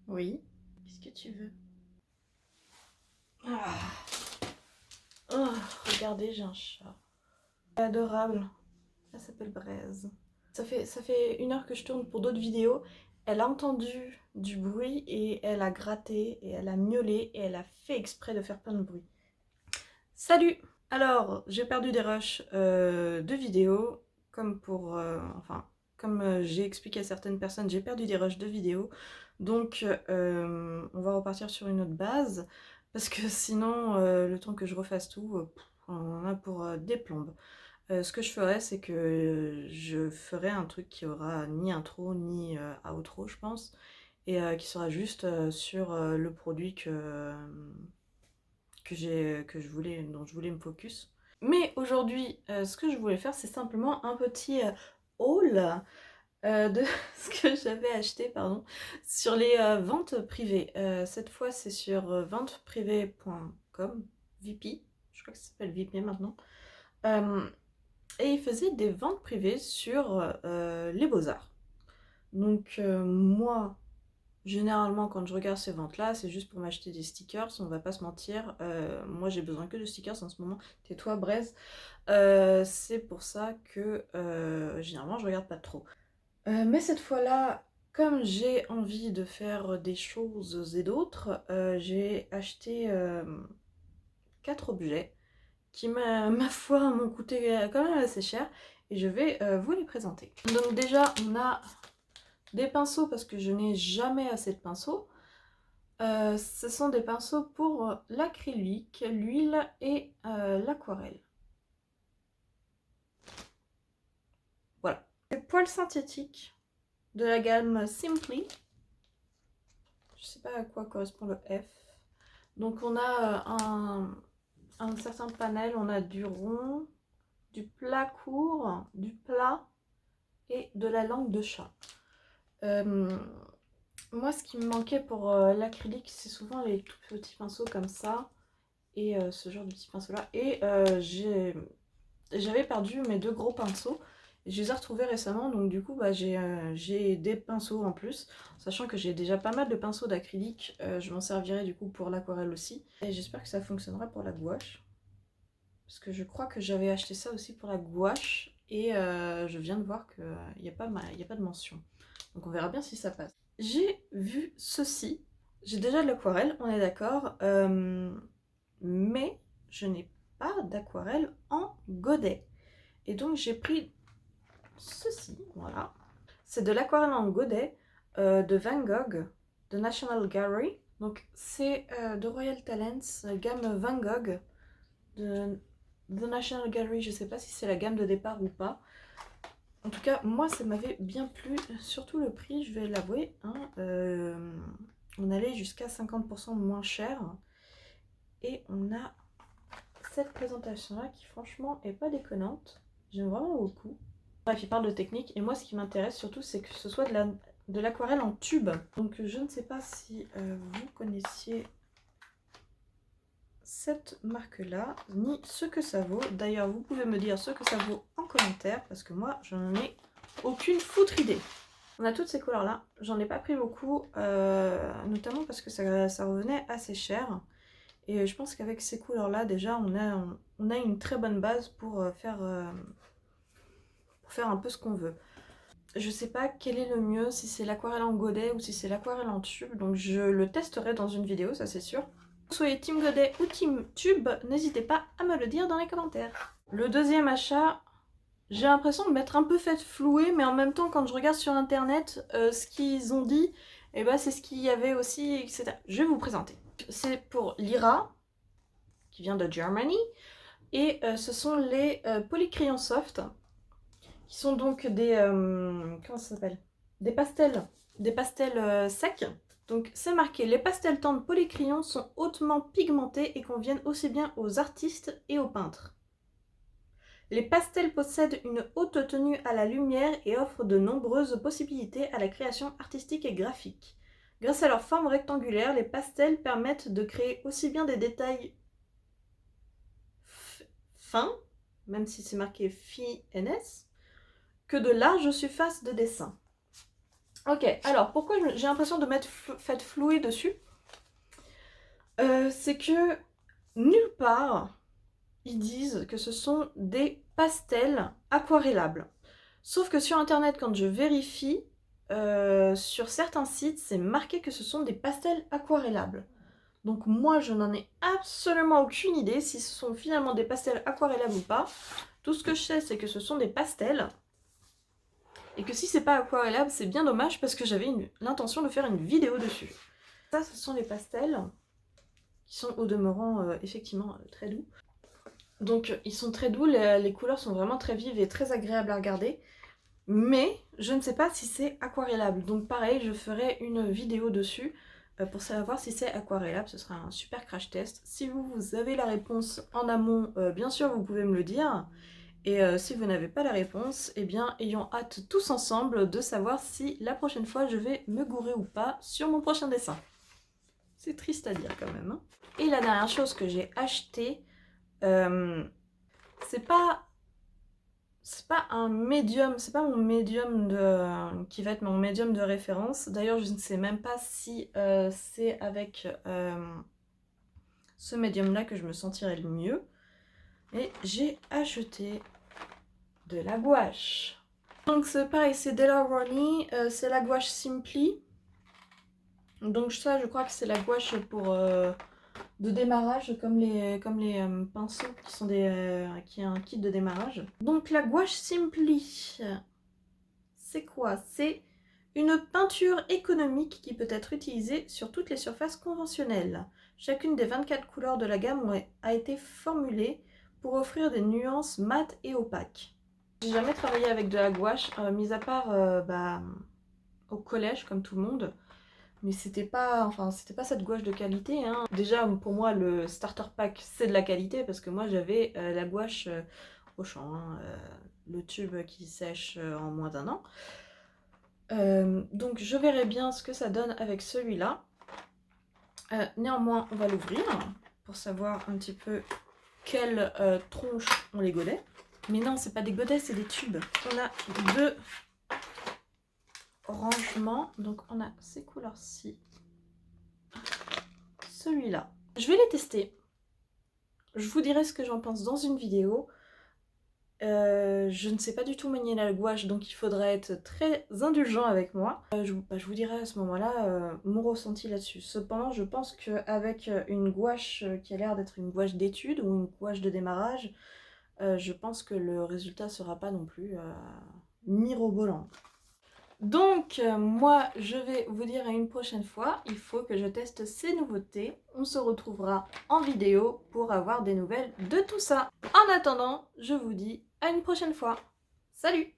Oui. Qu'est-ce que tu veux? Ah. Oh, regardez, j'ai un chat. Adorable. Elle s'appelle Braise. Ça fait 1 heure que je tourne pour d'autres vidéos. Elle a entendu du bruit et elle a gratté et elle a miaulé et elle a fait exprès de faire plein de bruit. Salut! Alors, j'ai perdu des rushs de vidéos, comme pour... comme j'ai expliqué à certaines personnes, j'ai perdu des rushs de vidéos. Donc, on va repartir sur une autre base, parce que sinon, le temps que je refasse tout, on en a pour des plombes. Ce que je ferais, c'est que je ferai un truc qui aura ni intro ni outro, je pense, et qui sera juste sur le produit dont je voulais me focus. Mais aujourd'hui, ce que je voulais faire, c'est simplement un petit haul de ce que j'avais acheté, pardon, sur les ventes privées. Cette fois, c'est sur venteprivée.com, VP, je crois que ça s'appelle VP maintenant. Et ils faisaient des ventes privées sur les beaux-arts. Donc moi, généralement, quand je regarde ces ventes-là, c'est juste pour m'acheter des stickers, on va pas se mentir. Moi, j'ai besoin que de stickers en ce moment. Tais-toi, Braise. C'est pour ça que généralement, je regarde pas trop. Mais cette fois-là, comme j'ai envie de faire des choses et d'autres, j'ai acheté 4 objets qui, ma foi, m'ont coûté quand même assez cher. Et je vais vous les présenter. Donc déjà, on a des pinceaux parce que je n'ai jamais assez de pinceaux. Ce sont des pinceaux pour l'acrylique, l'huile et l'aquarelle. Voilà. Des poils synthétiques de la gamme Simply. Je sais pas à quoi correspond le F. Donc on a un certain panel, on a du rond, du plat court, du plat et de la langue de chat. Moi, ce qui me manquait pour l'acrylique, c'est souvent les tout petits pinceaux comme ça et ce genre de petits pinceaux là. Et j'avais perdu mes 2 gros pinceaux. Et je les ai retrouvés récemment, donc du coup bah, j'ai des pinceaux en plus, sachant que j'ai déjà pas mal de pinceaux d'acrylique, je m'en servirai du coup pour l'aquarelle aussi. Et j'espère que ça fonctionnera pour la gouache, parce que je crois que j'avais acheté ça aussi pour la gouache, et je viens de voir qu'il n'y a pas de mention. Donc on verra bien si ça passe. J'ai vu ceci, j'ai déjà de l'aquarelle, on est d'accord, mais je n'ai pas d'aquarelle en godet. Et donc j'ai pris ceci, voilà. C'est de l'aquarelle en godet de Van Gogh, de National Gallery. Donc c'est de Royal Talents, gamme Van Gogh de The National Gallery. Je sais pas si c'est la gamme de départ ou pas. En tout cas, moi ça m'avait bien plu, surtout le prix, je vais l'avouer. Hein, on allait jusqu'à 50% moins cher. Et on a cette présentation là qui franchement est pas déconnante. J'aime vraiment beaucoup. Bref, il parle de technique et moi ce qui m'intéresse surtout c'est que ce soit de l'aquarelle en tube. Donc je ne sais pas si vous connaissiez cette marque là, ni ce que ça vaut. D'ailleurs vous pouvez me dire ce que ça vaut en commentaire parce que moi je n'en ai aucune foutre idée. On a toutes ces couleurs là, j'en ai pas pris beaucoup, notamment parce que ça revenait assez cher. Et je pense qu'avec ces couleurs là déjà on a une très bonne base pour faire un peu ce qu'on veut. Je sais pas quel est le mieux, si c'est l'aquarelle en godet ou si c'est l'aquarelle en tube, donc je le testerai dans une vidéo, ça c'est sûr. Soyez team godet ou team tube, n'hésitez pas à me le dire dans les commentaires. Le deuxième achat, j'ai l'impression de m'être un peu fait flouer, mais en même temps quand je regarde sur internet ce qu'ils ont dit, et bah c'est ce qu'il y avait aussi, etc. Je vais vous présenter. C'est pour Lyra, qui vient de Germany, et ce sont les polycrayons soft, qui sont donc des... comment ça s'appelle? Des pastels. Des pastels secs. Donc c'est marqué, les pastels tendres polycrayons sont hautement pigmentés et conviennent aussi bien aux artistes et aux peintres. Les pastels possèdent une haute tenue à la lumière et offrent de nombreuses possibilités à la création artistique et graphique. Grâce à leur forme rectangulaire, les pastels permettent de créer aussi bien des détails fins, même si c'est marqué FINS, que de larges surfaces de dessin. Ok, alors pourquoi j'ai l'impression de mettre fait flouer dessus? C'est que nulle part ils disent que ce sont des pastels aquarellables. Sauf que sur internet, quand je vérifie, sur certains sites, c'est marqué que ce sont des pastels aquarellables. Donc moi, je n'en ai absolument aucune idée si ce sont finalement des pastels aquarellables ou pas. Tout ce que je sais, c'est que ce sont des pastels. Et que si c'est pas aquarellable, c'est bien dommage parce que j'avais l'intention de faire une vidéo dessus. Ça, ce sont les pastels qui sont au demeurant effectivement très doux. Donc ils sont très doux, les couleurs sont vraiment très vives et très agréables à regarder. Mais je ne sais pas si c'est aquarellable. Donc pareil, je ferai une vidéo dessus pour savoir si c'est aquarellable. Ce sera un super crash test. Si vous avez la réponse en amont, bien sûr vous pouvez me le dire. Et si vous n'avez pas la réponse, eh bien ayons hâte tous ensemble de savoir si la prochaine fois je vais me gourer ou pas sur mon prochain dessin. C'est triste à dire quand même. Hein. Et la dernière chose que j'ai achetée, c'est pas un médium, c'est pas mon médium qui va être mon médium de référence. D'ailleurs, je ne sais même pas si c'est avec ce médium-là que je me sentirais le mieux. Et j'ai acheté de la gouache. Donc c'est pareil, c'est Della Ronnie, c'est la gouache Simply. Donc ça, je crois que c'est la gouache pour de démarrage, comme les pinceaux qui sont qui est un kit de démarrage. Donc la gouache Simply, c'est quoi? C'est une peinture économique qui peut être utilisée sur toutes les surfaces conventionnelles. Chacune des 24 couleurs de la gamme a été formulée pour offrir des nuances mates et opaques. J'ai jamais travaillé avec de la gouache, mis à part au collège comme tout le monde. Mais c'était pas cette gouache de qualité. Hein. Déjà pour moi le starter pack c'est de la qualité parce que moi j'avais la gouache Auchan, hein, le tube qui sèche en moins d'1 an. Donc je verrai bien ce que ça donne avec celui-là. Néanmoins on va l'ouvrir pour savoir un petit peu quelle tronche ont les godets. Mais non, c'est pas des godets, c'est des tubes. On a deux rangements. Donc on a ces couleurs-ci. Celui-là. Je vais les tester. Je vous dirai ce que j'en pense dans une vidéo. Je ne sais pas du tout manier la gouache, donc il faudrait être très indulgent avec moi. Je vous dirai à ce moment-là mon ressenti là-dessus. Cependant, je pense qu'avec une gouache qui a l'air d'être une gouache d'étude ou une gouache de démarrage, je pense que le résultat sera pas non plus mirobolant. Donc, moi, je vais vous dire à une prochaine fois, il faut que je teste ces nouveautés. On se retrouvera en vidéo pour avoir des nouvelles de tout ça. En attendant, je vous dis à une prochaine fois. Salut!